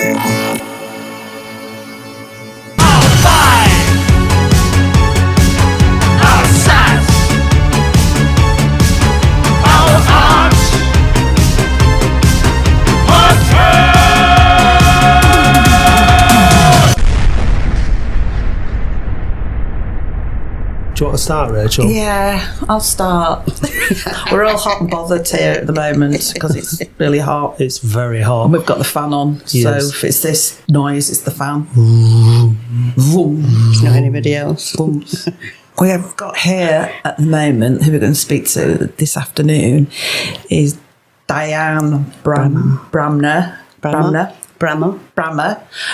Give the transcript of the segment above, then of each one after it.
Do you want to start, Rachel? Yeah, I'll start. We're all hot and bothered here at the moment because it's really hot. It's very hot. And we've got the fan on, Yes. so if it's this noise, it's the fan. Vroom. It's not anybody else. We have got here at the moment, who we're going to speak to this afternoon, is Diane Brammer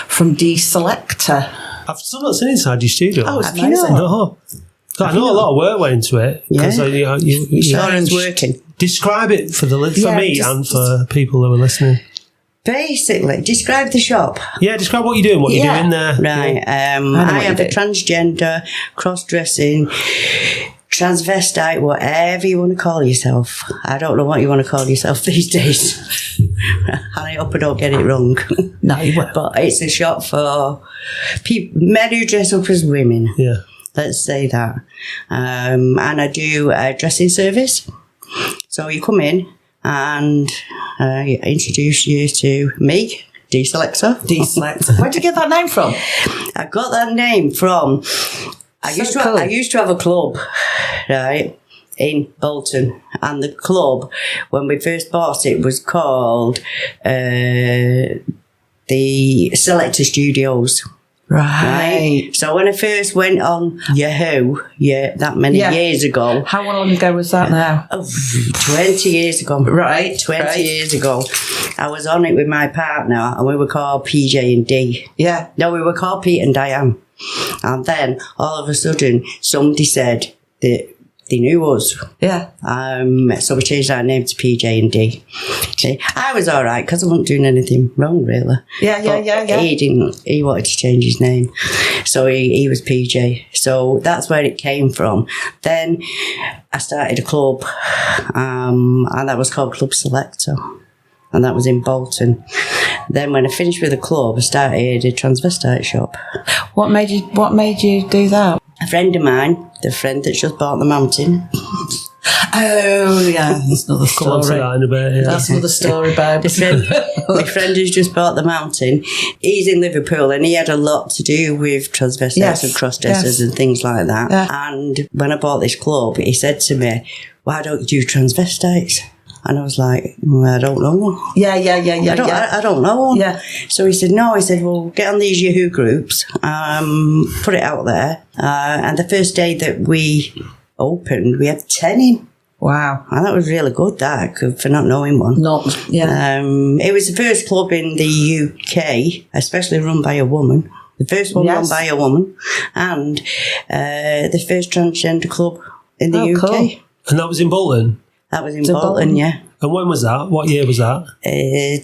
from D-Selector. I've still not seen inside your studio. Oh, it's Have you amazing. not? No. I know a lot of work went into it. Yeah. You Working. describe it for Yeah, me just- and for people who are listening. Basically, describe the shop. Yeah, describe what you're doing, what you're doing there. Right. I what have you a do. transgender, cross-dressing, transvestite, whatever you want to call yourself. I don't know what you want to call yourself these days. I hope I don't get it wrong. No, you won't. But it's a shop for men who dress up as women. Yeah. Let's say that. And I do a dressing service. So you come in and introduce you to me, D-Selector. D-Selector. Where'd you get that name from? I got that name from... I used to have a club, right, in Bolton. And the club, when we first bought it, was called the Selector Studios. Right. So when I first went on Yahoo, that many years ago. How long ago was that now? 20 years ago. Right. 20 years ago. I was on it with my partner and we were called PJ and D. Yeah. No, we were called Pete and Diane. And then all of a sudden somebody said that they knew us. Yeah. So we changed our name to PJ and D. Okay. I was all right because I wasn't doing anything wrong, really. Yeah. He wanted to change his name. So he was PJ. So that's where it came from. Then I started a club, and that was called Club Selector. And that was in Bolton. Then when I finished with the club, I started a transvestite shop. What made you do that? A friend of mine, the friend that just bought the mountain. Oh, yeah. That's another Come on to story. that in a bit. Yeah. That's another story, babe. My friend who's just bought the mountain, he's in Liverpool and he had a lot to do with transvestites and cross-dressers and things like that. Yeah. And when I bought this club, he said to me, why don't you do transvestites? And I was like, I don't know. Yeah. I don't know. Yeah. So he said, no. He said, well, get on these Yahoo groups, put it out there. And the first day that we opened, we had 10 in. Wow. And that was really good, for not knowing one. It was the first club in the UK, especially run by a woman. The first one run by a woman. And the first transgender club in the UK. Cool. And that was in Bolton? That was in Bolton, yeah. And when was that? What year was that?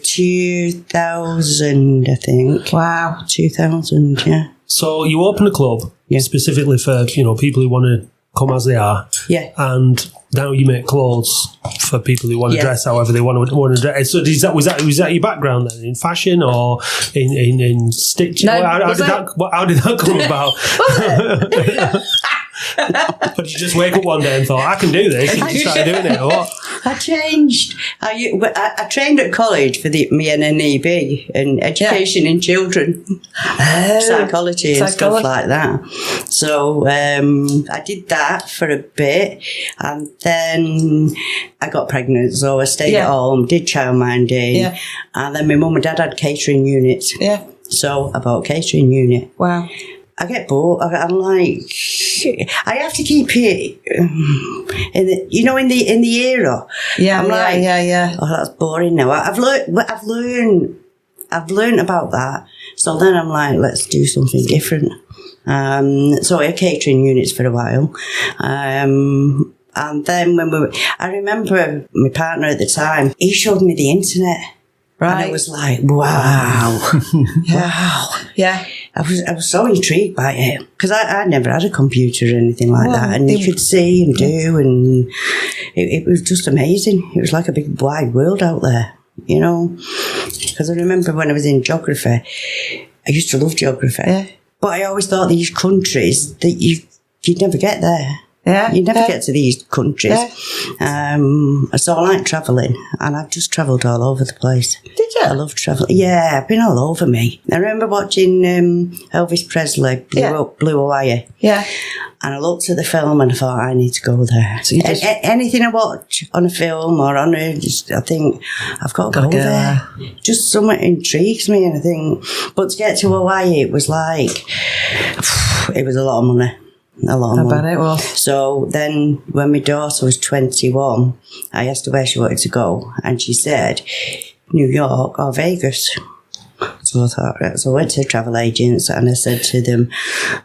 2000, I think. Wow. 2000, yeah. So you opened a club specifically for people who want to come as they are. Yeah. And now you make clothes for people who want to dress however they want to dress. So was that your background then, in fashion or in stitching? No, How did that come about? But you just wake up one day and thought, I can do this, and you started doing it, or what? I changed. I trained at college for the NNEB in education in children, psychology and stuff like that. So I did that for a bit, and then I got pregnant, so I stayed at home, did childminding, and then my mum and dad had catering units. Yeah. So I bought a catering unit. Wow. I get bored. I'm like, I have to keep it in the era. Yeah, I'm like, yeah. oh, that's boring now. I've learned about that. So then I'm like, let's do something different. So I had catering units for a while. And then I remember my partner at the time, he showed me the internet. Right. And I was like, wow. Wow. Yeah. I was so intrigued by it because I never had a computer or anything like that, and you could see and do, and it was just amazing. It was like a big wide world out there. you know. Because I remember when I was in geography, I used to love geography. Yeah. But I always thought these countries that you'd never get there. Yeah. You'd never get to these countries. Yeah. So I like travelling, and I've just travelled all over the place. Did you? I love travelling. Yeah, I've been all over me. I remember watching Elvis Presley, Blue Hawaii. Yeah. And I looked at the film and I thought, I need to go there. So you just- anything I watch on a film or on I think, I've got to go there. Just something intrigues me, and I think, but to get to Hawaii, it was like, it was a lot of money. A lot of money. I bet it was. So then when my daughter was 21, I asked her where she wanted to go, and she said, New York or Vegas. So I thought, right. So I went to travel agents and I said to them,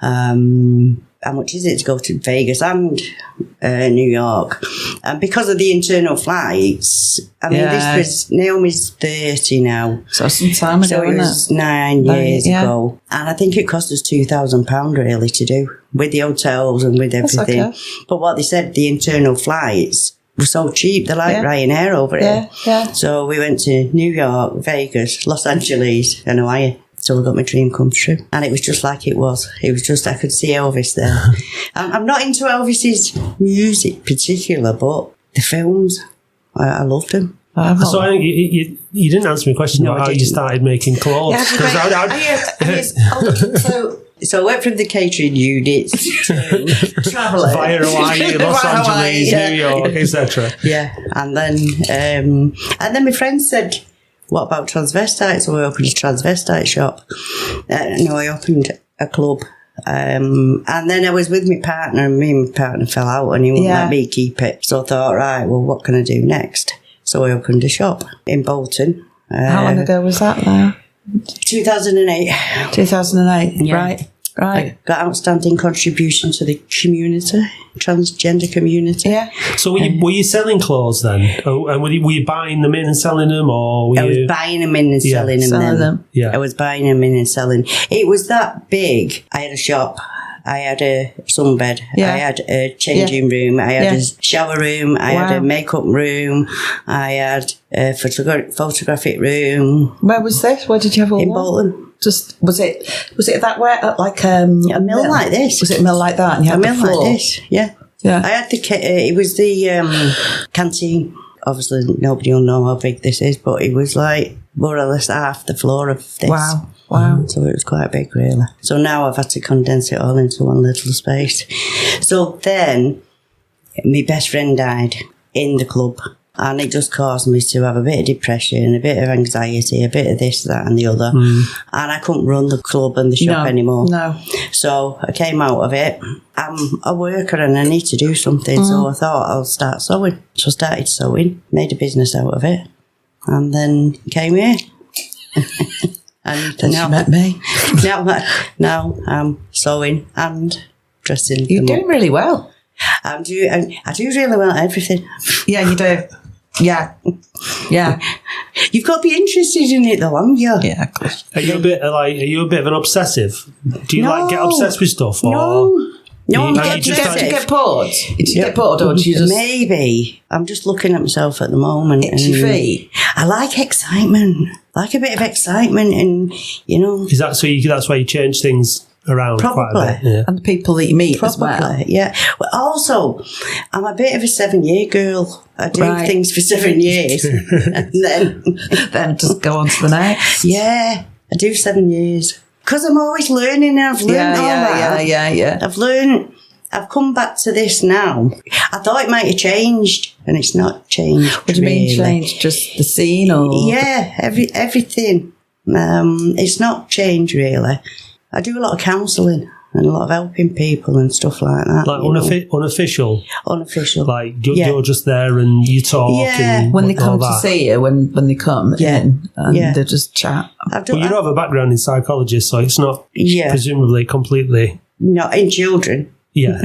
how much is it to go to Vegas and New York? And because of the internal flights, I mean, this was, Naomi's 30 now. So some time ago, So it was 9 years ago. And I think it cost us £2,000 really to do, with the hotels and with everything. Okay. But what they said, the internal flights were so cheap. They're like Ryanair over here. Yeah. So we went to New York, Vegas, Los Angeles and Hawaii. So I got my dream come true. And it was just like it was. It was just, I could see Elvis there. I'm not into Elvis's music particular, but the films, I loved them. So I think you didn't answer my question about how you started making clothes. So I went from the catering units to travelling via Hawaii, Los Angeles, New York, etc. Yeah, and then my friend said, "What about transvestites?" So I opened a transvestite shop. I opened a club. And then I was with my partner, and me and my partner fell out, and he wouldn't let me keep it. So I thought, right, well, what can I do next? So I opened a shop in Bolton. How long ago was that now? 2008. 2008, Yeah. Right. Got outstanding contribution to the community, transgender community. Yeah. So were you selling clothes then? And were you buying them in and selling them, or were I was buying them in and selling them. Yeah. I was buying them in and selling. It was that big. I had a shop. I had a sunbed. Yeah. I had a changing room. I had a shower room. I had a makeup room. I had a photographic room. Where was this? Where did you have all in that? Bolton? Just was it that way, like a mill like this? Was it a mill like that? And you had a mill the floor? like this? Yeah. I had it was the canteen. Obviously, nobody will know how big this is, but it was like more or less half the floor of this. Wow. So it was quite big, really. So now I've had to condense it all into one little space. So then my best friend died in the club, and it just caused me to have a bit of depression, a bit of anxiety, a bit of this, that and the other. And I couldn't run the club and the shop anymore. No. So I came out of it. I'm a worker and I need to do something. So I thought I'll start sewing. So I started sewing, made a business out of it, and then came here. And Then now, she met me. now I'm sewing and dressing. You're doing really well. I do really well at everything. Yeah, you do. Yeah. You've got to be interested in it though, haven't you? Yeah, of course. Are you a bit of an obsessive? Do you get obsessed with stuff? Or No, Did you get bored? Did you get bored, or did you just... Maybe. I'm just looking at myself at the moment. Itchy feet? I like excitement. I like a bit of excitement and, Is that so? That's why you change things around quite a bit? Yeah. And the people that you meet as well. Yeah. Well, also, I'm a bit of a 7-year girl. I do things for 7 years. And then just go on to the next. Yeah. I do 7 years. Because I'm always learning, and I've learned all that. Yeah. I've come back to this now. I thought it might have changed, and it's not changed. What do you mean changed? Just the scene, or...? Yeah, everything. It's not changed, really. I do a lot of counselling and a lot of helping people and stuff like that. Like unofficial? Unofficial. Like you're just there and you talk. Yeah. And when they come to see you, when they come in, and they just chat. But you don't have a background in psychology, so it's not presumably completely... Not in children. Yeah.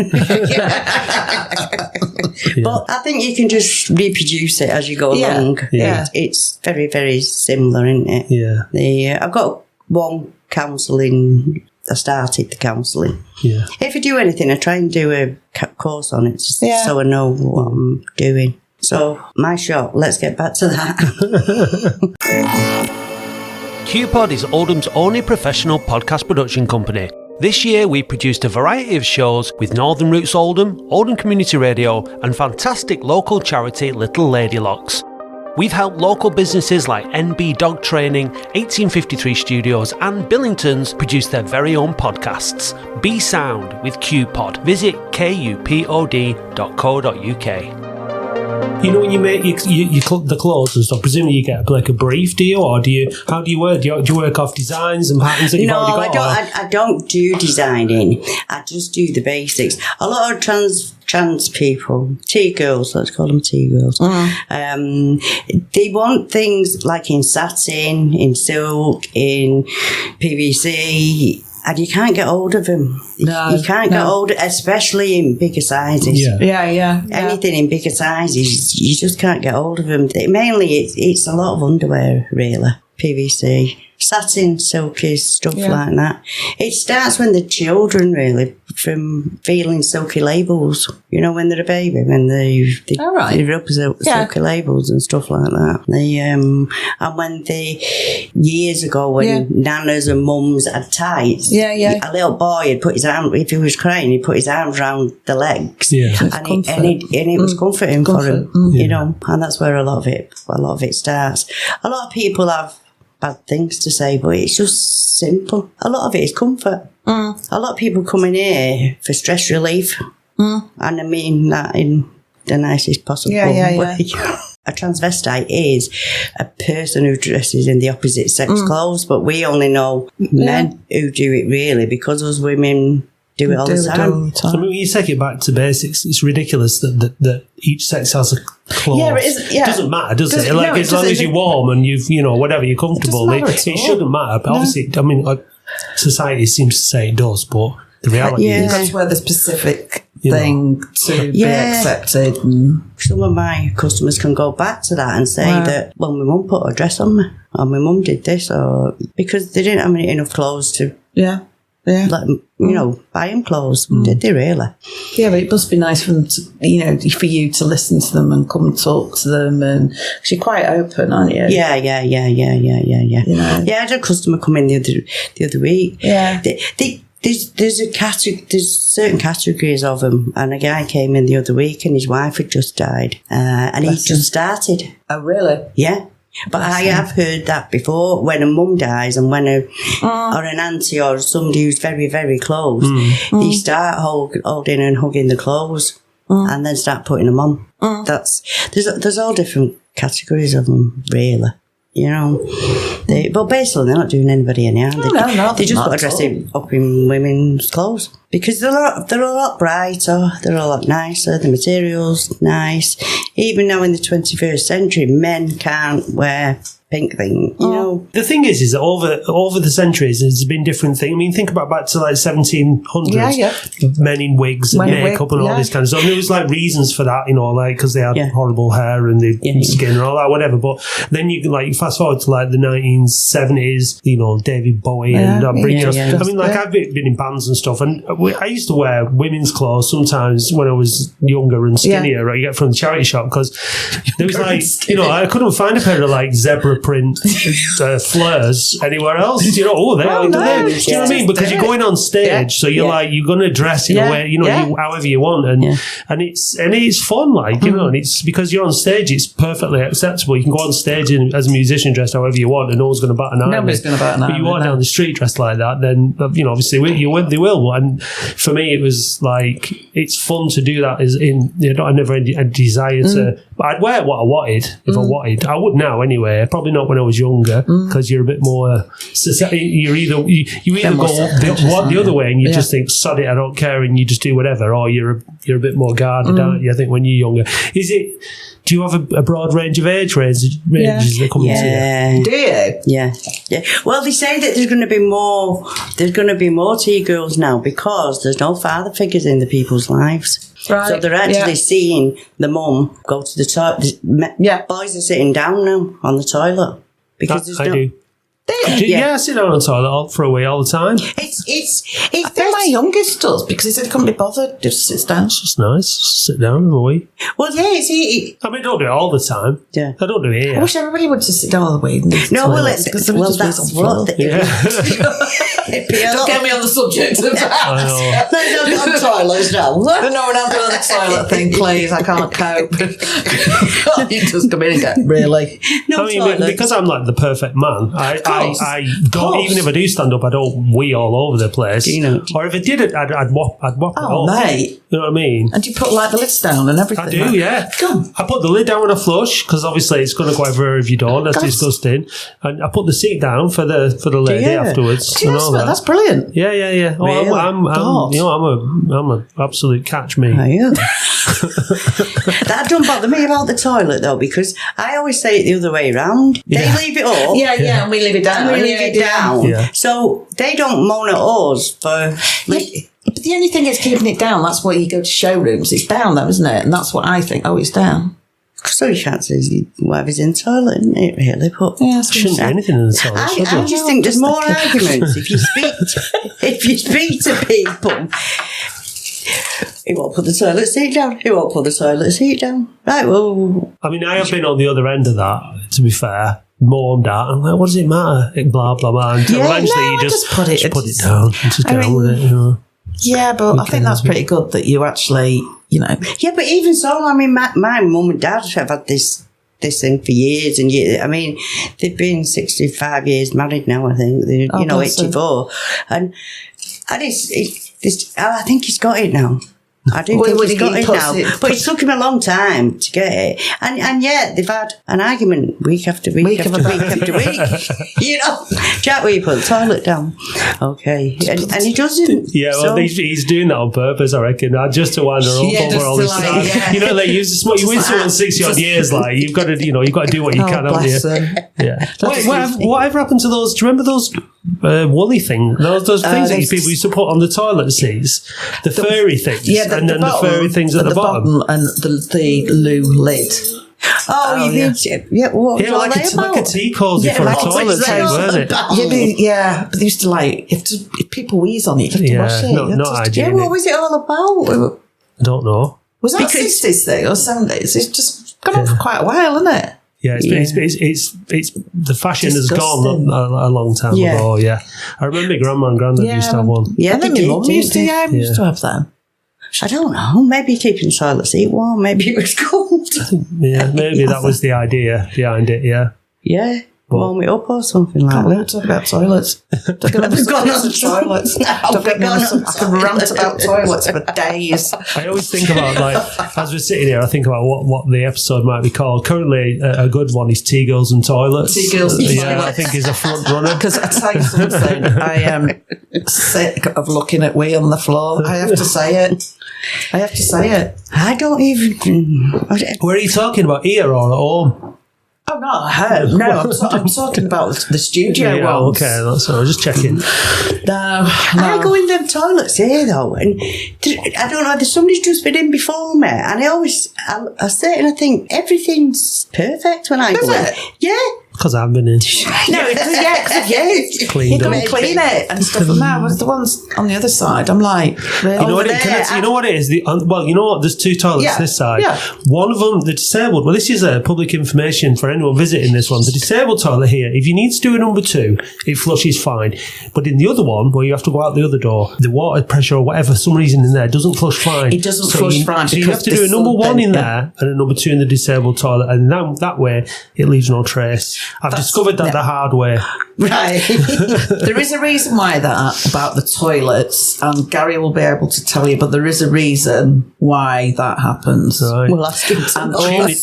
But I think you can just reproduce it as you go along. Yeah. It's very, very similar, isn't it? Yeah. I've got one counselling. I started the counselling. Yeah. If I do anything, I try and do a course on it so I know what I'm doing. So my shop, let's get back to that. KUPOD is Oldham's only professional podcast production company. This year we produced a variety of shows with Northern Roots Oldham, Oldham Community Radio and fantastic local charity Little Ladylocks. We've helped local businesses like NB Dog Training, 1853 Studios and Billingtons produce their very own podcasts. Be sound with KUPOD. Visit kupod.co.uk. You know, when you make the clothes and stuff, presumably you get like a brief, do you? Or how do you work? Do you work off designs and patterns that you've already got? I don't do designing. I just do the basics. A lot of trans people, T-girls, let's call them T-girls, they want things like in satin, in silk, in PVC, and you can't get hold of them. No, you can't get hold of, especially in bigger sizes. Yeah. Anything in bigger sizes, you just can't get hold of them. Mainly, it's a lot of underwear, really. PVC, satin, silky, stuff like that. It starts when they're children, really, from feeling silky labels. You know, when they're a baby, when they rub silky labels and stuff like that. And when years ago, when nanas and mums had tights, a little boy had put his arm, if he was crying, he'd put his arms around the legs, and it was comforting for him, you know. And that's where a lot of it starts. A lot of people have bad things to say, but it's just simple. A lot of it is comfort. A lot of people come in here for stress relief, and I mean that in the nicest possible way. A transvestite is a person who dresses in the opposite sex clothes, but we only know men who do it really, because us women do it all the time. So, I mean, when you take it back to basics, it's ridiculous that each sex has a clothes. It doesn't matter, does it? Like, as long as you're warm and whatever, you're comfortable, it shouldn't matter. But obviously, I mean, society seems to say it does, but the reality is... That's where the specific thing to be accepted. And some of my customers can go back to that and say that, well, my mum put a dress on me, or my mum did this, or because they didn't have enough clothes to... let them, buy them clothes. Did they really? Yeah, but it must be nice for them to, for you to listen to them and come and talk to them, and because you're quite open, aren't you? Yeah. You know? Yeah, I had a customer come in the other week. Yeah. There's certain categories of them, and a guy came in the other week and his wife had just died, and he just started. Oh, really? Yeah. But I have heard that before, when a mum dies and when or an auntie or somebody who's very, very close, they start holding and hugging the clothes and then start putting them on. There's all different categories of them, really. But basically they're not doing anybody any harm. They just put a dress up in women's clothes because they're a lot brighter, they're a lot nicer, the material's nice. Even now in the 21st century, men can't wear pink thing, The thing is that over the centuries, there's been different things. I mean, think about back to like 1700s, men in wigs and makeup and all this kind of stuff. And there was like reasons for that, because they had horrible hair and the skin and all that, whatever. But then you fast forward to like the 1970s, David Bowie and I mean, I've been in bands and stuff, and I used to wear women's clothes sometimes when I was younger and skinnier. Right, you get from the charity shop because there was I couldn't find a pair of like zebra print flares anywhere else. Do you know what I mean? Because you're going on stage, so you're going to dress in a way, however you want, and it's fun, and it's because you're on stage, it's perfectly acceptable. You can go on stage as a musician dressed however you want, and no one's going to bat an eye. Nobody's going to bat an eye. But you walk down the street dressed like that, then obviously they will. And for me, it was like it's fun to do that. I never had a desire to. But I'd wear what I wanted if I wanted. I would now anyway. Probably not when I was younger, because you're a bit more. You either go the other way and you just think sod it, I don't care, and you just do whatever, or you're a bit more guarded, aren't you? I think when you're younger, do you have a broad range of age ranges that come into you? Do you? Yeah. Well, they say that there's going to be more. There's going to be more T-girls now because there's no father figures in the people's lives. Right. So they're actually seeing the mum go to the toilet. Boys are sitting down now on the toilet because I do. Yeah, I sit down on the toilet for a wee all the time. I think my youngest does because he said he couldn't be bothered. Just sits down. It's just nice. Just sit down and have a wee. Well, yeah, I mean, I don't do it all the time. Yeah. I don't do it here. I wish everybody would just sit down all the way. No, that's what. Don't get me on the subject of that. I know. No, on toilets now. No, we're not doing the toilet thing, please. I can't cope. You just come in and go, really? No, I mean, because I'm like the perfect man, I don't, even if I do stand up, I don't wee all over the place. Or if I did it, I'd whop it off. Mate. You know what I mean? And you put like the lids down and everything. I do, yeah. I put the lid down when I flush, because obviously it's going to go everywhere if you don't. That's disgusting. And I put the seat down for the lady afterwards. Do you know that? That's brilliant. Yeah. Oh, really? I'm a absolute catch me. Oh, yeah. That don't bother me about the toilet though, because I always say it the other way around. They leave it up. Yeah, and we leave it down. Yeah. So they don't moan at us for but the only thing is keeping it down. That's why you go to showrooms. It's down though, isn't it? And that's what I think. Oh, it's down. So you can't say whatever's in the toilet, isn't it, really? But shouldn't be anything in the toilet. I just think there's more arguments if you speak to people. He won't put the toilet seat down. He won't put the toilet seat down. Right, well... I mean, I have been on the other end of that, to be fair. Moaned at. I'm like, what does it matter? Blah, blah, blah. Until eventually you just put it down and just get on with it, you know. Yeah, but I think that's pretty good that you actually, you know... Yeah, but even so, I mean, my mum and dad have had this thing for years and years. I mean, they've been 65 years married now, I think. They're, 84. And it's I think he's got it now. I do think he's got it now. But it took him a long time to get it. And yet they've had an argument week after week after week. You know, Jack, will you put the toilet down? Okay. And he doesn't. Yeah, well, he's doing that on purpose, I reckon. Just to wind her up over all this stuff. You know, like, you win someone 60 odd years, like, you've got to do what you can, haven't you? Yeah. Whatever happened to those? Do you remember those woolly things? Those things that people used to put on the toilet seats? The furry things. Yeah, and then the furry things at the bottom. And the loo lid. Oh, you mean... Yeah, what was like a tea cosy for a toilet seat, weren't it? Yeah, but they used to if people wheeze on it, you have to wash it. Not hygienic. Yeah, what was it all about? I don't know. Was that 60s thing or 70s? It's just gone on for quite a while, isn't it? Yeah, it's the fashion has gone a long time ago. Yeah, I remember Grandma and Grandad used to have one. Yeah, I think my mum used to have them. I don't know. Maybe keeping the toilet seat warm. Maybe it was cold. Yeah, maybe that was the idea behind it. Yeah. Yeah. Warm it up or something like that. Talk about toilets. We've gone on toilets. I can rant about toilets for days. I always think about, like, as we're sitting here, I think about what the episode might be called. Currently, a good one is Tea Girls and Toilets. Tea Girls and Toilets. Yeah, I think is a front runner. Because I tell you something, I am sick of looking at wee on the floor. I have to say it. I don't even... Where are you talking about, here or at home? Oh, not at home. No, I'm talking about the studio ones. Okay, that's all. Just checking. No. I go in them toilets here, though, and I don't know, somebody's just been in before me, and I sit and I think everything's perfect when I go in. Yeah. Because I've been in. No, because you don't clean it and stuff like that. Whereas the ones on the other side, I'm like, really? You know what it is? Well, you know what? There's two toilets this side. Yeah. One of them, the disabled, well, this is public information for anyone visiting this one. The disabled toilet here, if you need to do a number 2, it flushes fine. But in the other one, where you have to go out the other door, the water pressure or whatever, for some reason in there, doesn't flush fine. It doesn't flush fine. So you have to do a number 1 in there and a number 2 in the disabled toilet. And that way, it leaves no trace. I've discovered that the hard way. Right. There is a reason why that about the toilets, and Gary will be able to tell you, but there is a reason why that happens. Right. Well, that's good.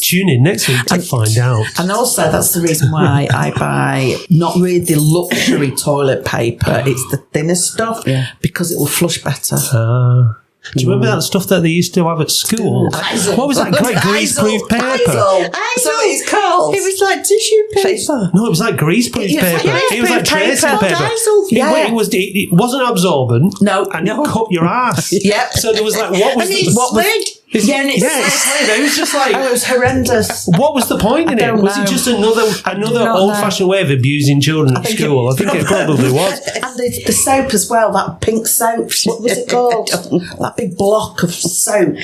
Tune in next week to find out. And also, that's the reason why I buy not really the luxury toilet paper, it's the thinner stuff, because it will flush better. Do you remember that stuff that they used to have at school? What was that great grease-proof paper? So it's called. It was like tissue paper. No, it was like grease-proof paper. It was like tracing paper. It wasn't absorbent. No. And it cut your ass. Yep. So there was like, what was it slid. It was just like... it was horrendous. What was the point in it? Was it just another old-fashioned way of abusing children at school? I think it probably was. And the soap as well, that pink soap. What was it called? That big block of soap.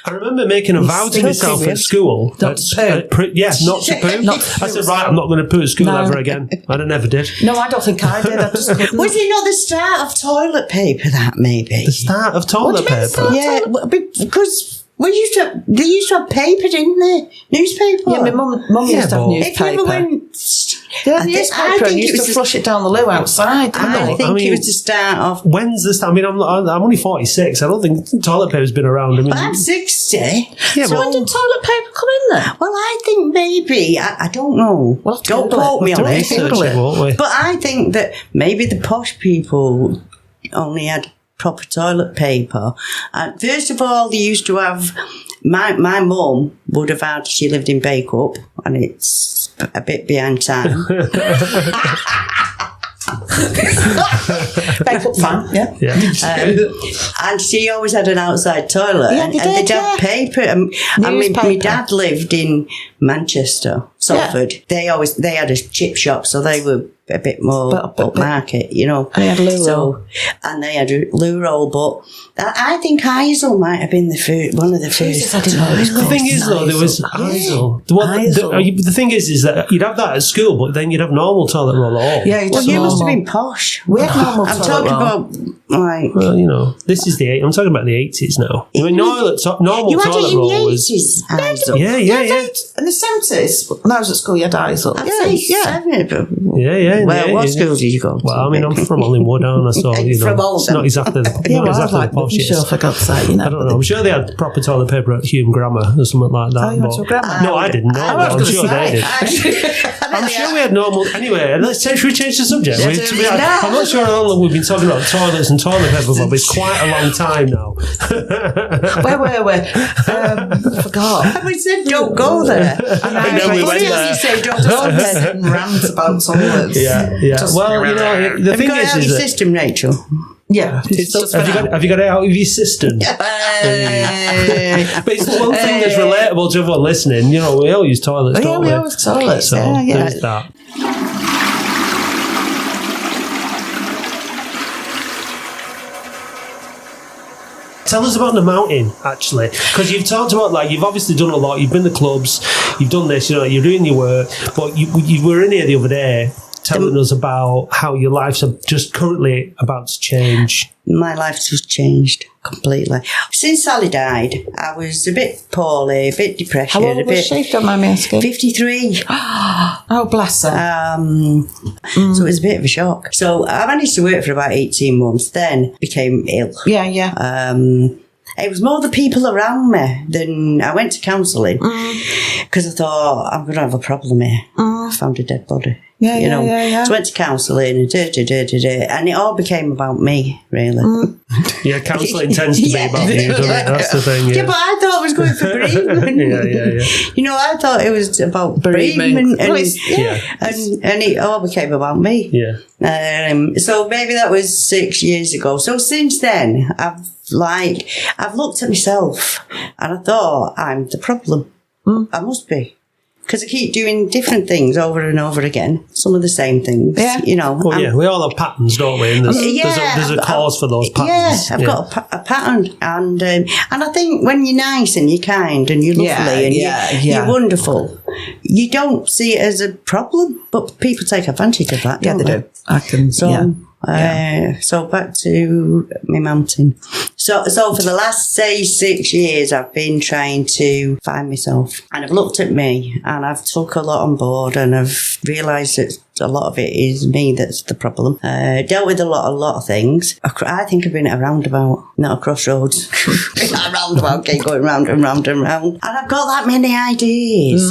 I remember making a vow to myself at school. Not to poo. Not to poo. I said, right, I'm not going to poo at school ever again. And I never did. No, I don't think I did. I just couldn't. Was it not the start of toilet paper, that maybe? The start of toilet paper? Yeah, because... they used to have paper, didn't they? Newspaper. Yeah, my mum used to have newspaper. If you ever went... newspaper and used to flush it down the loo outside. I think it was the start of... When's the start? I mean, I'm only 46. I don't think toilet paper's been around. I mean, but I'm 60. Yeah, so when did toilet paper come in then? Well, I think maybe... I don't know. We'll don't quote me on it. Won't we? But I think that maybe the posh people only had proper toilet paper. First of all, they used to have... My mum would have had... She lived in Bacup, and it's a bit behind time. Bacup fan, yeah. And she always had an outside toilet. Yeah, and they'd have paper. And my dad lived in Manchester, Salford. Yeah. They had a chip shop, so they were a bit more upmarket, you know. And they had loo roll. And they had a loo roll, but I think Heysel might have been one of the first. I didn't know it was the thing is, though, there was Heysel. The thing is that you'd have that at school, but then you'd have normal toilet roll at all. Yeah, you must have been posh. We had normal I'm toilet talking roll. about, like... Well, you know, this is I'm talking about the 80s now. I mean, normal you had toilet it in roll the was... 80s, Yeah. In the 70s, when I was at school, you had Heysel. Yeah. Well, what school did you go to? Well, I mean, I'm from Hollingwood, aren't I? So, you know, From it's not exactly the poshiest. Sure, for God's sake, you know. I don't know. I'm sure they had proper toilet paper at Hume Grammar or something like that. You went to a grammar? No, I didn't know. I'm sure they did. I'm sure we had normal... Anyway, should we change the subject? I'm not sure how long we've been talking about toilets and toilet paper, but it's quite a long time now. Where were we? I forgot. We said don't go there. And then we went there. You say don't go there. Rant about toilets. Yeah. Well, you know, the thing is... Have you got it out of your system, Rachel? Yeah. Have you got it out of your system? But it's the one thing that's relatable to everyone listening. You know, we all use toilets, don't we? Yeah, we always toilets. So there's that. Tell us about the mountain, actually, because you've talked about, like, you've obviously done a lot. You've been to clubs, you've done this, you know, you're doing your work, but you were in here the other day telling us about how your life's just currently about to change. My life's just changed completely. Since Sally died, I was a bit poorly, a bit depressed. How old was she, don't mind me asking? 53. Oh, bless her. So it was a bit of a shock. So I managed to work for about 18 months, then became ill. Yeah. It was more the people around me than... I went to counselling because I thought, I'm going to have a problem here. I found a dead body. Yeah. So I went to counselling and and it all became about me, really. Yeah, counselling tends to be about you, doesn't it? That's the thing, Yeah, but I thought it was going for bereavement. Yeah. You know, I thought it was about bereavement and it all became about me. Yeah. So maybe that was 6 years ago. So since then, I've looked at myself and I thought, I'm the problem. I must be. Because I keep doing different things over and over again. Some of the same things, you know. Well, we all have patterns, don't we? And there's a cause for those patterns. Yeah, I've got a pattern. And I think when you're nice and you're kind and you're lovely and you're wonderful, you don't see it as a problem. But people take advantage of that, don't they? Do. I can, So back to my mountain. So for the last, say, 6 years, I've been trying to find myself. And I've looked at me and I've took a lot on board and I've realised that a lot of it is me that's the problem. Dealt with a lot of things. I think I've been at a roundabout, not a crossroads. A roundabout, keep going round and round and round. And I've got that many ideas.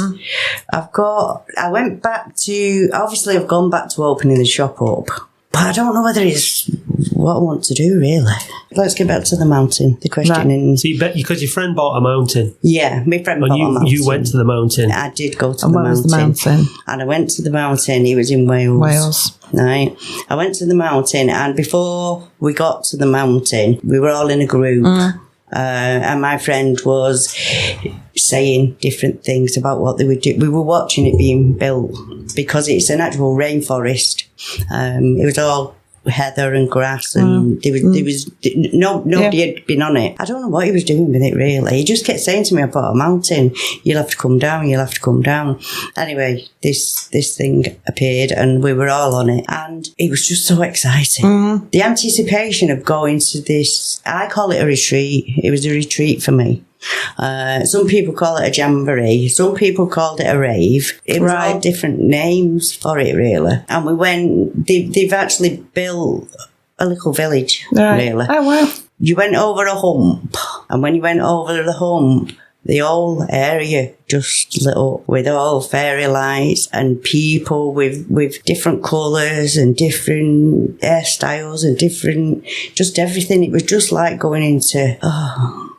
I went back to, obviously I've gone back to opening the shop up. But I don't know whether it's what I want to do, really. Let's get back to the mountain. The questioning. So you bet because your friend bought a mountain. Yeah, my friend bought a mountain. You went to the mountain. I did go to the mountain. Where was the mountain? And I went to the mountain. He was in Wales. Right. I went to the mountain, and before we got to the mountain, we were all in a group. And my friend was saying different things about what they would do. We were watching it being built because it's an actual rainforest. It was all heather and grass, and nobody had been on it. I don't know what he was doing with it really. He just kept saying to me about a mountain, you'll have to come down, you'll have to come down. Anyway, this thing appeared and we were all on it, and it was just so exciting. The anticipation of going to this, I call it a retreat. It was a retreat for me. Some people call it a jamboree. Some people called it a rave. It was all different names for it, really. And we went. They've actually built a little village, really. Oh wow! You went over a hump, and when you went over the hump, the whole area just lit up with all fairy lights and people with different colours and different hairstyles and different, just everything. It was just like going into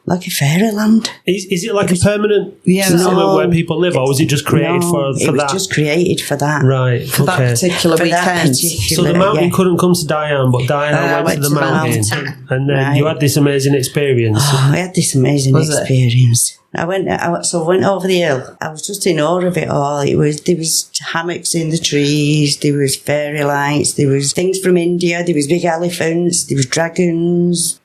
like a fairyland. Is it like a permanent somewhere where people live, or was it just created for that? It was just created for that. Right, for that particular weekend. So the mountain couldn't come to Diane, but Diane went to the mountain. And then you had this amazing experience. Oh, I had this amazing experience. I went over the hill. I was just in awe of it all. There was hammocks in the trees. There was fairy lights. There was things from India. There was big elephants. There was dragons.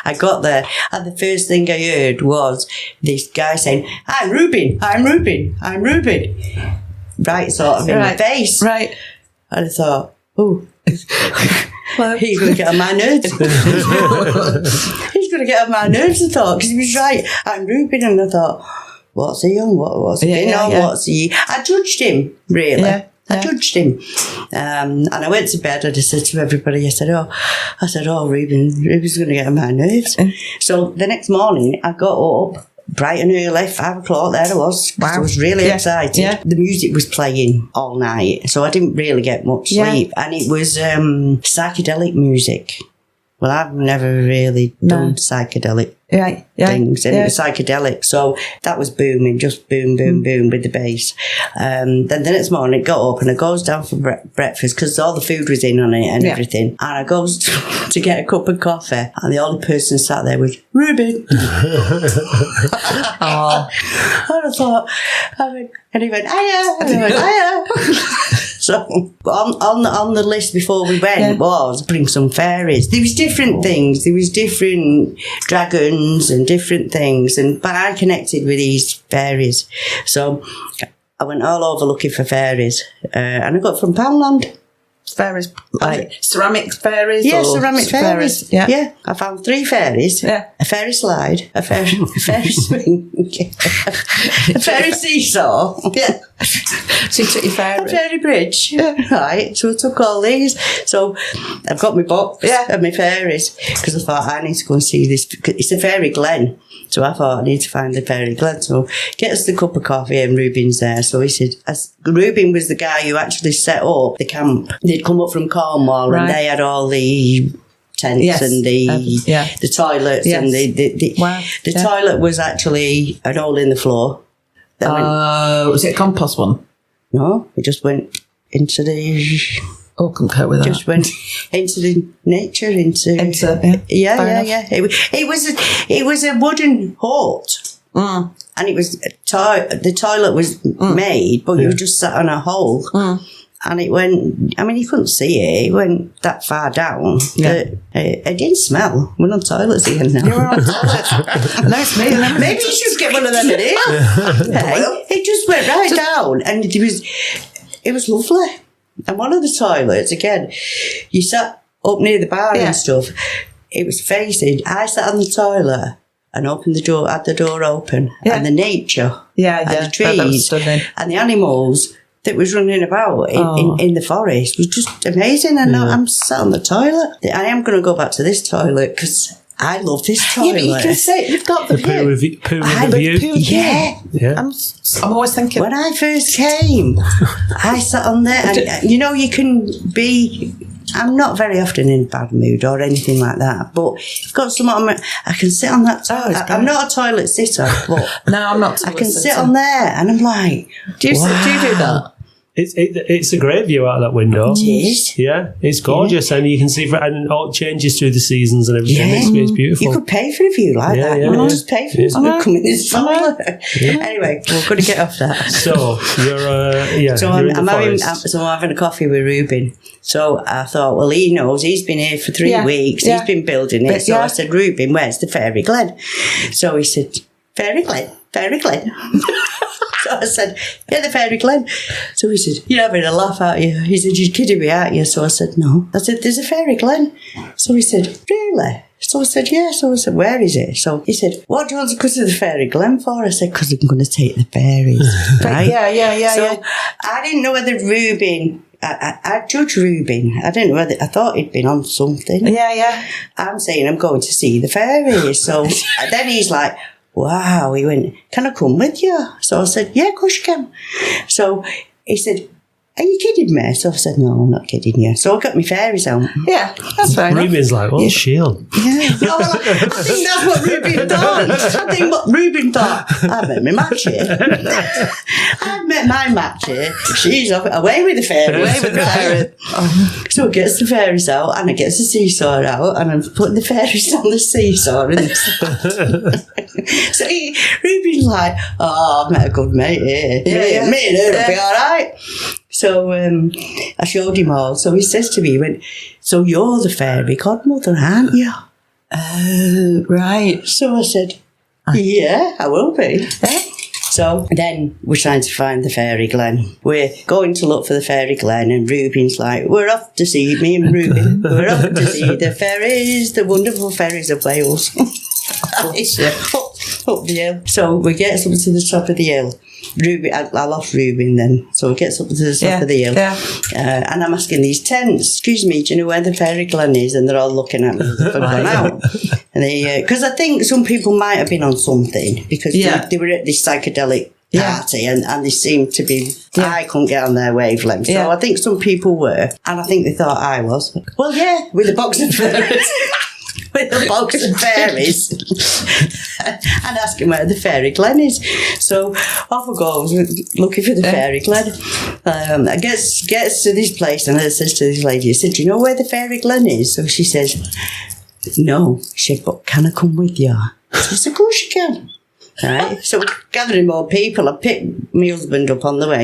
I got there, and the first thing I heard was this guy saying, "I'm Reuben. I'm Reuben. I'm Reuben." Right, sort of in the face. Right. And I thought, oh. He's going to get on my nerves. He's going to get on my nerves, I thought, because he was right. I'm Reuben, and I thought, what's he on? What's he been on? What's he? I judged him, really. I judged him. And I went to bed and I said to everybody, I said, Reuben's going to get on my nerves. So the next morning, I got up bright and early, 5 o'clock, there I was. Wow. I was really excited. Yeah. The music was playing all night, so I didn't really get much sleep. And it was psychedelic music. Well, I've never really done psychedelic things, and it was psychedelic. So that was booming, just boom, boom, boom with the bass. Then the next morning, I got up and I goes down for breakfast because all the food was in on it and everything. And I goes to get a cup of coffee, and the only person sat there was Reuben. Oh. And I thought, and he went, hiya. And I went, hiya. So on the list before we went was bring some fairies. There was different things. There was different dragons and different things. But I connected with these fairies. So I went all over looking for fairies. And I got from Poundland. Fairies, like ceramic fairies? Yeah, ceramic fairies. Yeah. I found 3 fairies. Yeah. A fairy slide, a fairy swing, a fairy seesaw. Yeah. So you took your fairy. A fairy bridge. Right. So I took all these. So I've got my box of my fairies because I thought I need to go and see this. It's a fairy glen. So I thought I need to find the fairy glen. So get us the cup of coffee and Reuben's there. So he said, Reuben was the guy who actually set up the camp. They'd come up from Cornwall and they had all the tents and the toilets and the toilet was actually an hole in the floor. Was it a compost one? No, it just went into the... Oh, concur with that. Just went into the nature, It was a wooden hut, and it was the toilet was made, but you just sat on a hole, and it went. I mean, you couldn't see it. It went that far down. That it didn't smell. We're on toilets again now. You're on toilets. No, it's me. Maybe you should get one of them in here. It just went right down, and it was lovely. And one of the toilets, again, you sat up near the bar and stuff. It was facing. I sat on the toilet and opened the door, had the door open, and the nature, and the trees, and the animals that was running about in the forest was just amazing. And I'm sat on the toilet. I am going to go back to this toilet because I love this toilet. Yeah, but you can say you've got the poo with the view. Yeah. I'm always thinking. When I first came, I sat on there, and you can be. I'm not very often in a bad mood or anything like that, but I've got something I can sit on that toilet. I'm not a toilet sitter, but no, I'm not. I can sit on there, and I'm like, do you do that? It's a great view out of that window. It is. Yeah, it's gorgeous, and you can see, and all changes through the seasons and everything. It's beautiful. You could pay for a view like that. You would just pay for it. Come in this Anyway, we're going to get off that. So you're So I'm having a coffee with Ruben. So I thought, well, he knows. He's been here for 3 weeks. He's been building it. So I said, Ruben, where's the Fairy Glen? So he said, Fairy Glen. So I said, yeah, the Fairy Glen. So he said, you're having a laugh, aren't you? He said, you're kidding me, aren't you? So I said, no. I said, there's a Fairy Glen. So he said, really? So I said, yeah. So I said, where is it? So he said, what do you want to go to the Fairy Glen for? I said, because I'm going to take the fairies. Right? So I didn't know whether Ruben... I judge Ruben. I didn't know whether... I thought he'd been on something. Yeah. I'm saying I'm going to see the fairies. So then he's like... Wow, he went, can I come with you? So I said, yeah, of course you can. So he said, are you kidding me? So I said, no, I'm not kidding you. So I got my fairies out. Yeah, that's fair enough. Ruben's like, oh, shield. Yeah. No, well, I think that's what Ruben thought. I think what Ruben thought, I met my match here. I met my match here. She's away with the fairies. So he gets the fairies out and he gets the seesaw out and I'm putting the fairies on the seesaw. So Ruben's like, oh, I've met a good mate here. Me and her will be all right. So I showed him all. So he says to me, he went, so you're the Fairy Godmother, aren't you? Oh, right. So I said, yeah, I will be. Yeah. So then we're trying to find the Fairy Glen. We're going to look for the Fairy Glen and Ruben's like, we're off to see, me and Ruben, we're off to see the fairies, the wonderful fairies of Wales. Up the hill. So we get up to the top of the hill. Ruben, I lost Ruben then. So it gets up to the top of the hill. Yeah. And I'm asking these tents, excuse me, do you know where the Fairy Glen is? And they're all looking at me. They've gone out. And they, because I think some people might have been on something because they were at this psychedelic party and they seemed to be, I couldn't get on their wavelength. So I think some people were. And I think they thought I was. Well, yeah, with a box of fairies. With a box of fairies and asking where the Fairy Glen is. So off I go looking for the Fairy Glen. I gets to this place and I says to this lady, I said, do you know where the Fairy Glen is? So she says, no. She said, but can I come with you? I said, of course you can. Right, so we're gathering more people. I picked my husband up on the way.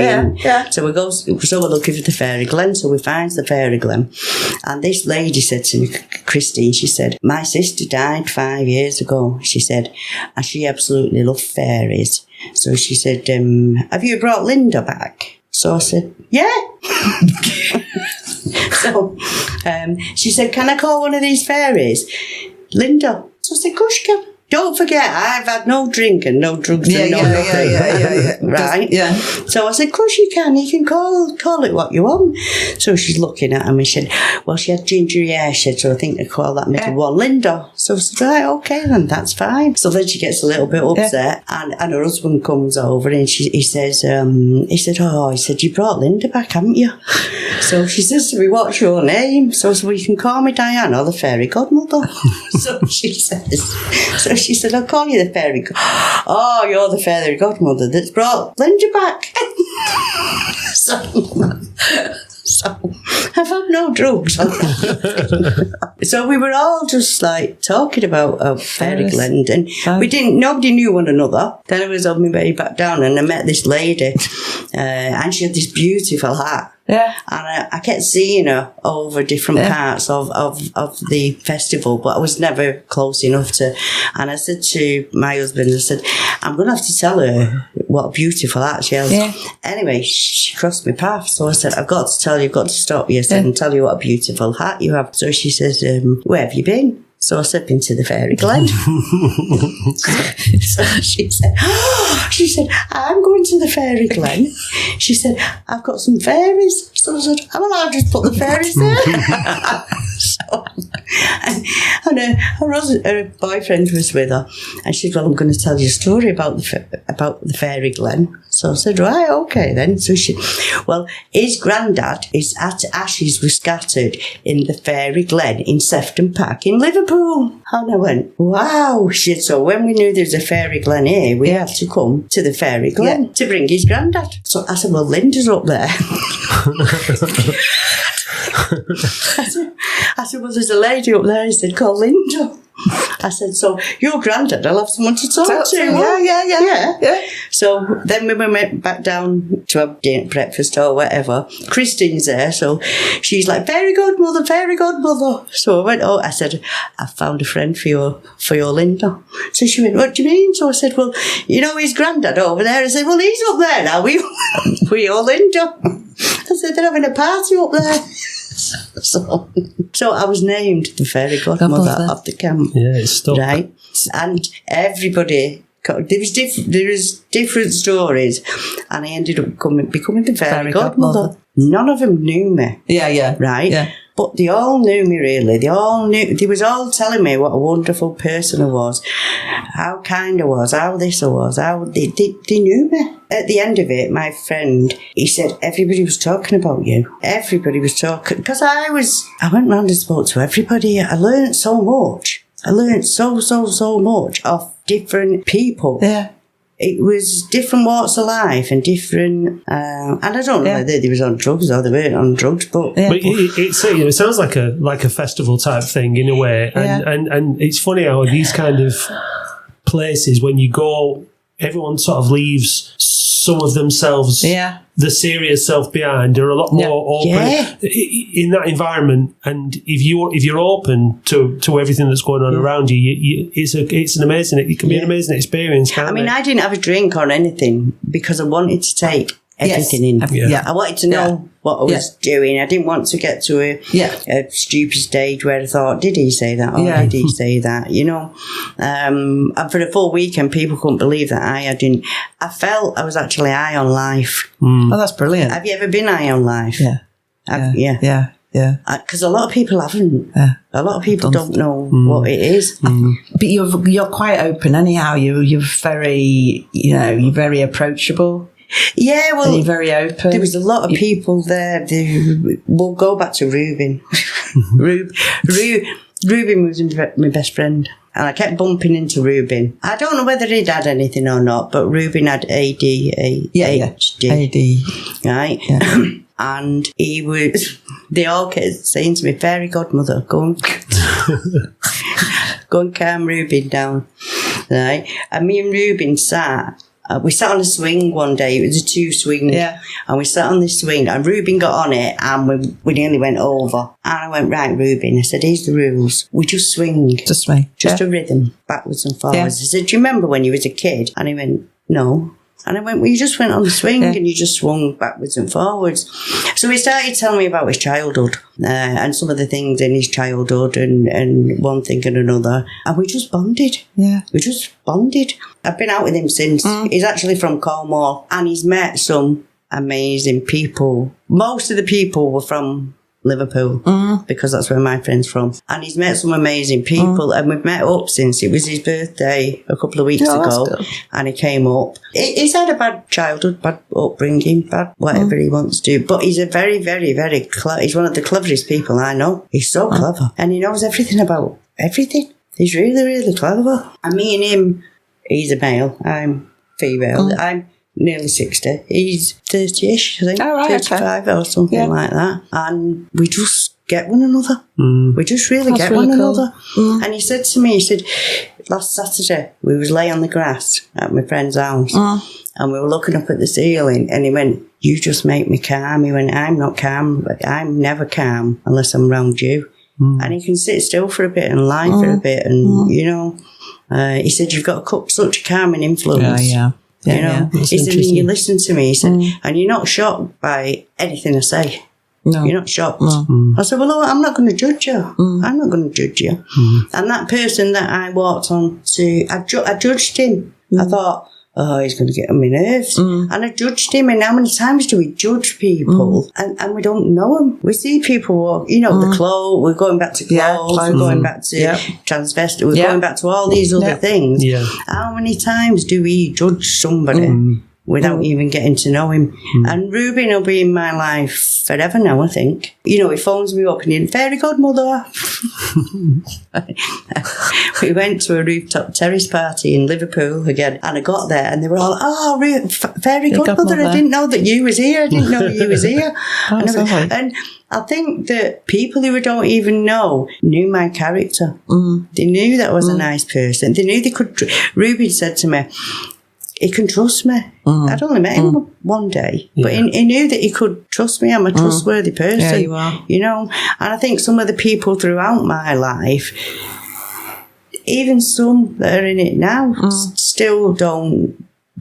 So we're looking for the Fairy Glen. So we find the Fairy Glen. And this lady said to me, Christine, she said, my sister died 5 years ago, she said, and she absolutely loved fairies. So she said, have you brought Linda back? So I said, yeah. So she said, can I call one of these fairies Linda? So I said, of course you can. Don't forget, I've had no drink and no drugs and no nothing. Right? Yeah. So I said, of course you can call it what you want. So she's looking at him and she said, well, she had gingery hair, she said, so I think they call that middle one Linda. So I said, right, okay, then that's fine. So then she gets a little bit upset and her husband comes over and he said, you brought Linda back, haven't you? So she says to me, what's your name? So I said, well, you can call me Diane or the Fairy Godmother. So she said, I'll call you the Fairy Godmother. Oh, you're the Fairy Godmother that's brought Linda back. So I've had no drugs. So we were all just like talking about Fairy Glen and nobody knew one another. Then I was on my way back down and I met this lady and she had this beautiful hat. Yeah. And I kept seeing her over different parts of the festival, but I was never close enough to. And I said to my husband, I said, I'm going to have to tell her what a beautiful hat she has. Yeah. Anyway, she crossed my path. So I said, I've got to tell you, I've got to stop you. I said, and tell you what a beautiful hat you have. So she says, where have you been? So I said, been to the Fairy Glen. So she said, I'm going to the Fairy Glen. She said, I've got some fairies. So I said, I'm allowed to just put the fairies there. And her boyfriend was with her, and she said, well, I'm going to tell you a story about the Fairy Glen. So I said, right, okay then. So his granddad, his ashes were scattered in the Fairy Glen in Sefton Park in Liverpool. And I went, wow. She said, so when we knew there was a Fairy Glen here, we had to come to the Fairy Glen to bring his granddad. So I said, well, Linda's up there. I said, well, there's a lady up there, he said, called Linda. I said, so your granddad will have someone to talk to. Yeah. So then we went back down to have dinner, breakfast or whatever. Christine's there, so she's like, Fairy Godmother, Fairy Godmother. So I went, I said, I found a friend for your Linda. So she went, what do you mean? So I said, well, you know his granddad over there? I said, well, he's up there now. We all Linda. I said, they're having a party up there. So I was named the Fairy Godmother of the camp. Yeah, it's stuck. Right? And everybody, there was different stories, and I ended up becoming the Fairy Godmother. None of them knew me. Yeah. Right? Yeah. But they all knew me, really. They was all telling me what a wonderful person I was, how kind I was, how this I was, how they knew me. At the end of it, my friend, he said, everybody was talking about you. Everybody was talking. Because I went round and spoke to everybody. I learned so much. I learned so much of different people. Yeah. It was different walks of life and different, and I don't know whether they was on drugs or they weren't on drugs, but it sounds like a festival type thing in a way, and it's funny how these kind of places, when you go, everyone sort of leaves some of themselves, the serious self behind. They're a lot more open in that environment, and if you're open to everything that's going on around you, it's an amazing. It can be an amazing experience. Can't it? I didn't have a drink or anything because I wanted to take everything in. I wanted to know what I was doing. I didn't want to get to a stupid stage where I thought, did he say that? Or did he say that? You know? And for the full weekend, people couldn't believe that I felt I was actually high on life. Oh, that's brilliant. Have you ever been high on life? Yeah. Because a lot of people haven't. A lot of people don't know what it is. But you're quite open anyhow. You're very, you're very approachable. Yeah, well, and you're very open. There was a lot of people there. We'll go back to Reuben. Reuben was my best friend, and I kept bumping into Reuben. I don't know whether he'd had anything or not, but Reuben had ADHD. AD. Right? Yeah. And they all kept saying to me, Fairy Godmother, go and calm Reuben down. Right? And me and Reuben we sat on a swing one day. It was a 2-swing. Yeah. And we sat on this swing, and Reuben got on it, and we nearly went over. And I went, right, Reuben. I said, here's the rules. We just swing. Just swing. Just a rhythm, backwards and forwards. I said, do you remember when you was a kid? And he went, no. And I went, well, you just went on the swing and you just swung backwards and forwards. So he started telling me about his childhood and some of the things in his childhood and one thing and another. And we just bonded. Yeah. We just bonded. I've been out with him since. He's actually from Cornwall, and he's met some amazing people. Most of the people were from Liverpool because that's where my friend's from, and he's met some amazing people and we've met up since. It was his birthday a couple of weeks ago, and he came up. He's had a bad childhood, bad upbringing, bad whatever he wants to do, but he's a very, very, very he's one of the cleverest people I know. He's so clever, and he knows everything about everything. He's really, really clever. And me and him, he's a male, I'm female. I'm nearly 60. He's 30-ish, I think. 35 or something like that. And we just get one another. We just really get one another. And he said to me, last Saturday, we was lay on the grass at my friend's house, and we were looking up at the ceiling, and he went, you just make me calm. He went, I'm not calm, but I'm never calm unless I'm around you. And he can sit still for a bit and lie for a bit, and, he said, you've got such a calming influence. He said, when you listen to me, he said, and you're not shocked by anything I say. No. You're not shocked. No. I said, well, I'm not going to judge you. I'm not going to judge you. And that person that I walked on to, I judged him. I thought, oh, he's going to get on my nerves. And I judged him. And how many times do we judge people and we don't know them? We see people walk, you know, the clothes, we're going back to clothes, we're going back to transvestic, we're going back to all these other things. Yeah. How many times do we judge somebody without even getting to know him? And Ruben will be in my life forever now, I think. You know, he phones me up and he's Fairy Godmother. We went to a rooftop terrace party in Liverpool again, and I got there and they were all, oh, Fairy Godmother, I didn't know that you was here. I didn't know you was here. And I think that people who don't even know knew my character. They knew that I was a nice person. They knew they could. Ruben said to me, he can trust me. I'd only met him one day, but he knew that he could trust me. I'm a trustworthy person. Yeah, you are. You know, and I think some of the people throughout my life, even some that are in it now, still don't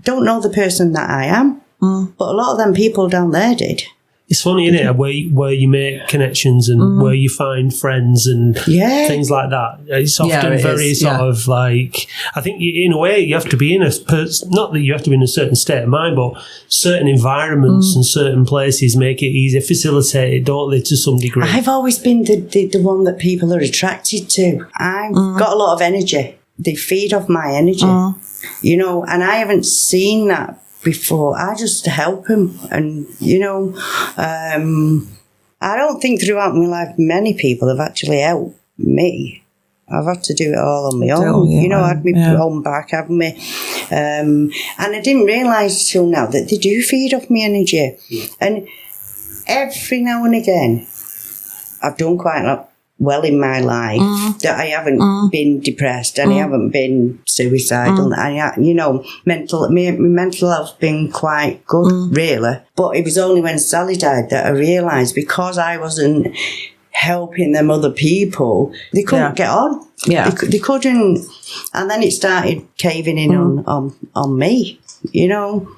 know the person that I am. But a lot of them people down there did. It's funny, isn't it, where you make connections and where you find friends and things like that. It's often sort of like, I think in a way you have to be in not that you have to be in a certain state of mind, but certain environments and certain places make it easier, facilitate it, don't they, to some degree? I've always been the one that people are attracted to. I've got a lot of energy. They feed off my energy, you know, and I haven't seen that before. I just help him, and you know, I don't think throughout my life many people have actually helped me. I've had to do it all on my own. You know, I had my own back, have me, and I didn't realise till now that they do feed off my energy. And every now and again, I've done quite well in my life that I haven't been depressed and I haven't been suicidal. You know, my mental health's been quite good, really. But it was only when Sally died that I realised, because I wasn't helping them other people, they couldn't get on. They couldn't. And then it started caving in on me, you know.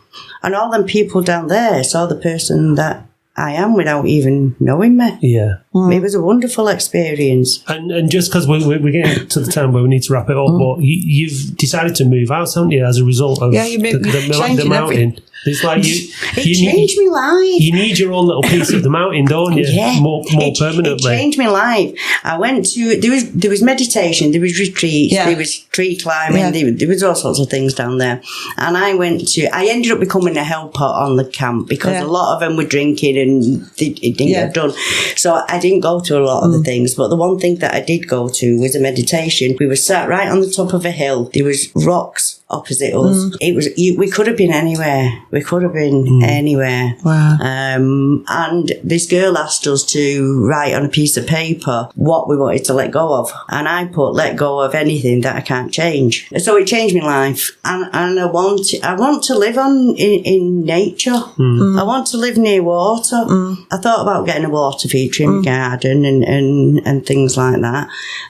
And all them people down there saw the person that I am without even knowing me. Yeah. It was a wonderful experience. And just because we're getting to the time where we need to wrap it up, but you've decided to move out, haven't you, as a result of the mountain? It's like it changed my life. You need your own little piece of the mountain, don't you? Yeah. More permanently. It changed my life. I went to, there was meditation, there was retreats, there was tree climbing, there was all sorts of things down there. And I ended up becoming a helper on the camp because a lot of them were drinking and it didn't get done. So I didn't go to a lot of the things, but the one thing that I did go to was a meditation. We were sat right on the top of a hill. There was rocks opposite us. It was, we could have been anywhere. We could have been anywhere. Wow. And this girl asked us to write on a piece of paper what we wanted to let go of. And I put, let go of anything that I can't change. So it changed my life. And I want to live in nature. I want to live near water. I thought about getting a water feature in my garden and things like that.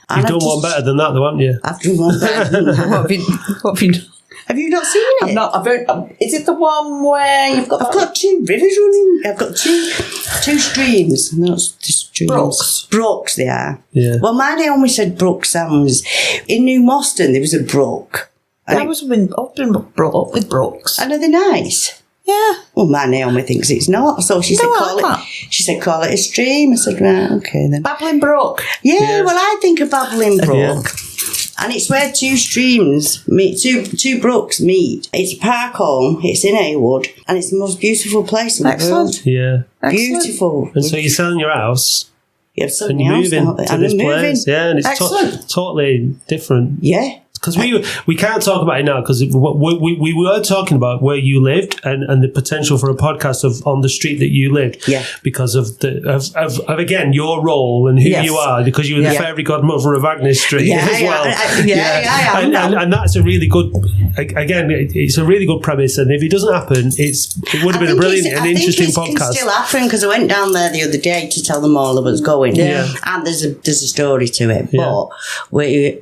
And You've done one better than that, though, haven't you? I've done one better than that. What have you done? Have you not seen it? I've not. Is it the one where you've got? I've got two rivers running. I've got two streams. No, streams. Brooks, they are. Yeah. Well, my Naomi said brook sounds. In New Moston, there was a brook. I've been brought up with brooks. And are they nice? Yeah. Well, my Naomi thinks it's not, so she said call it a stream. I said, right, okay then. Babbling Brook. Yeah, well, I think a Babbling Brook. And it's where two streams meet, two brooks meet. It's Park Home, it's in Heywood, and it's the most beautiful place in the world. Yeah. Beautiful. And so you're selling your house? Yeah, and you're moving to this place. Yeah, and it's totally different. Yeah. Because we can't talk about it now because we were talking about where you lived and the potential for a podcast of on the street that you lived. Yeah. Because of again your role and who you are, because you were the fairy godmother of Agnes Street as well. And that's a really good. Again, it's a really good premise. And if it doesn't happen, it would have been a brilliant and interesting podcast. It can still happen because I went down there the other day to tell them all I was going. Yeah. And there's a story to it,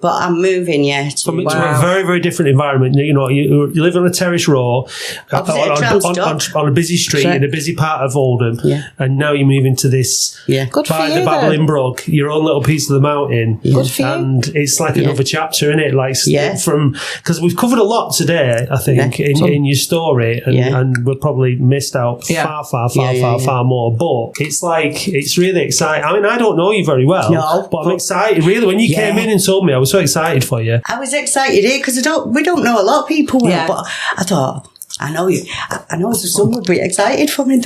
but I'm moving. Yeah. come into a very, very different environment. You know, you live on a terrace row on a busy street in a busy part of Oldham, and now you move into this Good by for the you, Babbling Brook, your own little piece of the mountain. Good for you. And it's like another chapter, isn't it? Like from because we've covered a lot today, I think, in your story, and we've probably missed out far more. But it's like it's really exciting. I mean, I don't know you very well, but I'm excited. Really, when you came in and told me, I was so excited for you. I was excited here because we don't know a lot of people well, but I thought, I know you. I know someone would be excited for me.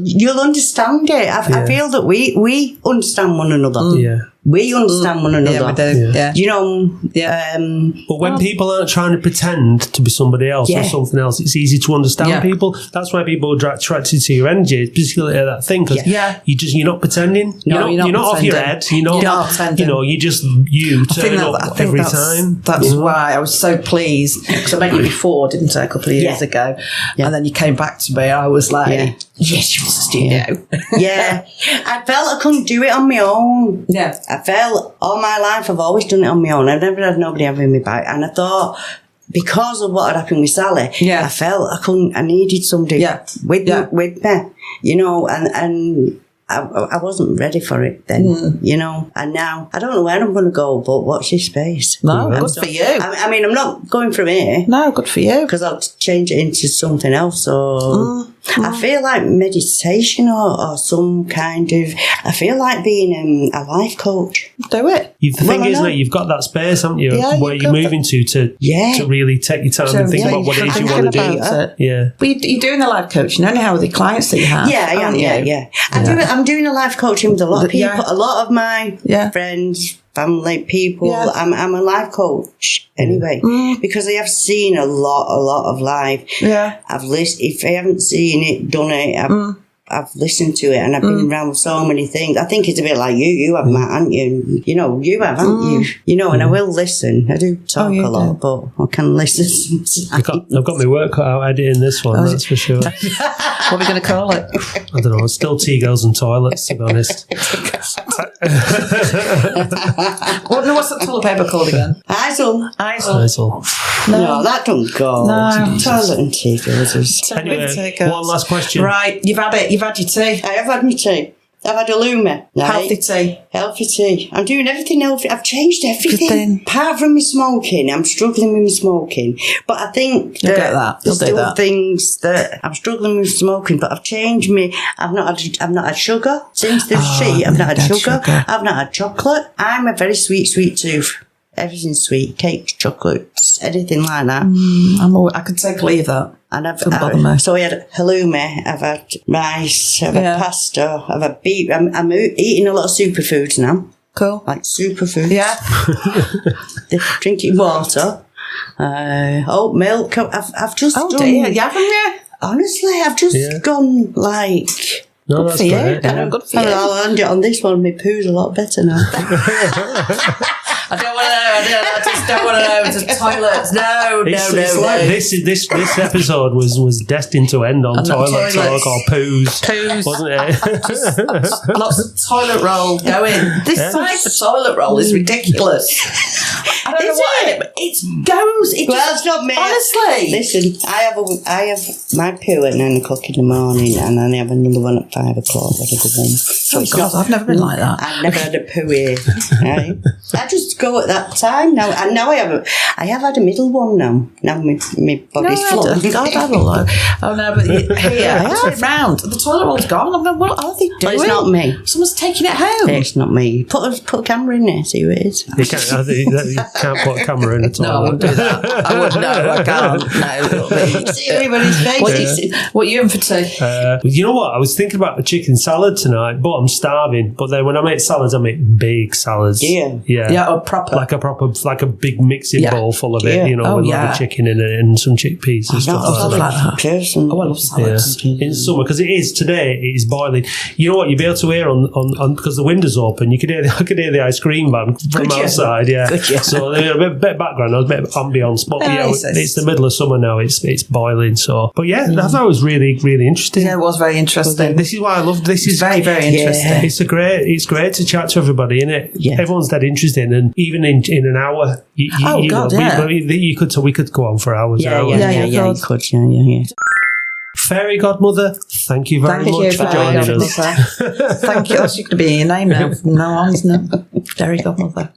You'll understand it. I feel that we understand one another. Yeah. We understand one another. Yeah, we do. Yeah. You know. But when people aren't trying to pretend to be somebody else or something else, it's easy to understand people. That's why people are attracted to your energy, particularly that thing, because you're not pretending. No, you're not off your head. You're not pretending. You know, you just turn up every time. That's why I was so pleased, because I met you before, didn't I, a couple of years ago, and then you came back to me. I was like, yes, you're studio. I felt I couldn't do it on my own. Yeah. I felt all my life I've always done it on my own. I've never had nobody having me back. And I thought, because of what had happened with Sally, I felt I needed somebody with me, you know, and I wasn't ready for it then, you know. And now, I don't know where I'm going to go, but watch this space. No, good for you. I mean, I'm not going from here. No, good for you. Because I'll change it into something else. So I feel like meditation or some kind of... I feel like being a life coach. Do it. The thing is, you've got that space, haven't you, where you're moving to really take your time and think about what it is you want to do. Yeah. But you're doing the life coaching, only how with the clients that you have. Yeah, I am. I'm doing a life coaching with a lot of people, a lot of my friends, family, people. I'm a life coach anyway, because I have seen a lot of life. Yeah. I've listened. If I haven't seen it, done it, I've listened to it, and I've been around with so many things. I think it's a bit like you. You have, Matt, haven't you? You know, you have, haven't you? You know, and I will listen. I do talk a lot, but I can listen sometimes. I've got my work cut out editing this one, that's for sure. What are we going to call it? I don't know. It's still Tea Girls and Toilets, to be honest. What's that toilet paper called again? Isle. No, that don't go. No. Toilet and Tea Girls. Anyway, one last question. Right, you've had it. You've had your tea. I have had my tea. I've had a Luma. Healthy tea. Healthy tea. I'm doing everything healthy. I've changed everything. Apart from my smoking. I'm struggling with my smoking. But I think there's still things that I'm struggling with smoking, but I've changed me. I've not had sugar. Since the sheet, I've not had sugar. I've not had chocolate. I'm a very sweet tooth. Everything's sweet. Cakes, chocolates, anything like that. I could take or leave that. And so we had halloumi, I've had rice, I've had pasta, I've had beef. I'm eating a lot of superfoods now. Cool. Like superfoods. Yeah. Drinking water, oat milk. I've just done... dear, you haven't you? Honestly, I've just gone like... No, that's great. Yeah. Good for you. I'll end it on this one. My poo's a lot better now. I don't want to know. I just don't want to know. It's toilets. No. This episode was destined to end on toilet talk or poos, wasn't it? Lots of toilet roll going. This size of toilet roll is ridiculous. I don't know what it goes. It's not me. Honestly, listen. I have my poo at 9 o'clock in the morning, and then I have another one at 5 o'clock. What a good one. So I've never been like that. I've never had a poo here. Right? I just go at that time now, and now I have had a middle one now. Now my body's full. God, I don't know. Oh no, but here I turn it round. The toilet roll's gone. I'm going, what are they doing? Well, it's not me. Someone's taking it home. It's not me. Put a camera in there. See who it is. You can't put a camera in the toilet. No, I wouldn't do that. I wouldn't. No, I can't. No. See everybody's face. What are you in for tea? You know what? I was thinking about a chicken salad tonight, but I'm starving. But then when I make salads, I make big salads. Yeah, or proper. Like a big mixing bowl full of it, you know, with a lot of chicken in it and some chickpeas and stuff like that. Oh, I love salads. In summer, because it is today, it is boiling. You know what? You'll be able to hear on because the window's open. I could hear the ice cream van from outside. So there's a bit of background, a bit of ambience. But it's the middle of summer now. It's boiling. So, but I thought it was really, really interesting. Yeah, it was very interesting. This is why I love this. Is very, very interesting. It's great to chat to everybody, isn't it? Yeah. Everyone's that interesting, and even in an hour You we could go on for hours. Yeah, you could. Yeah. Fairy Godmother, thank you very much for joining us. Thank you. That's going to be your name now from now on, isn't it? Fairy Godmother.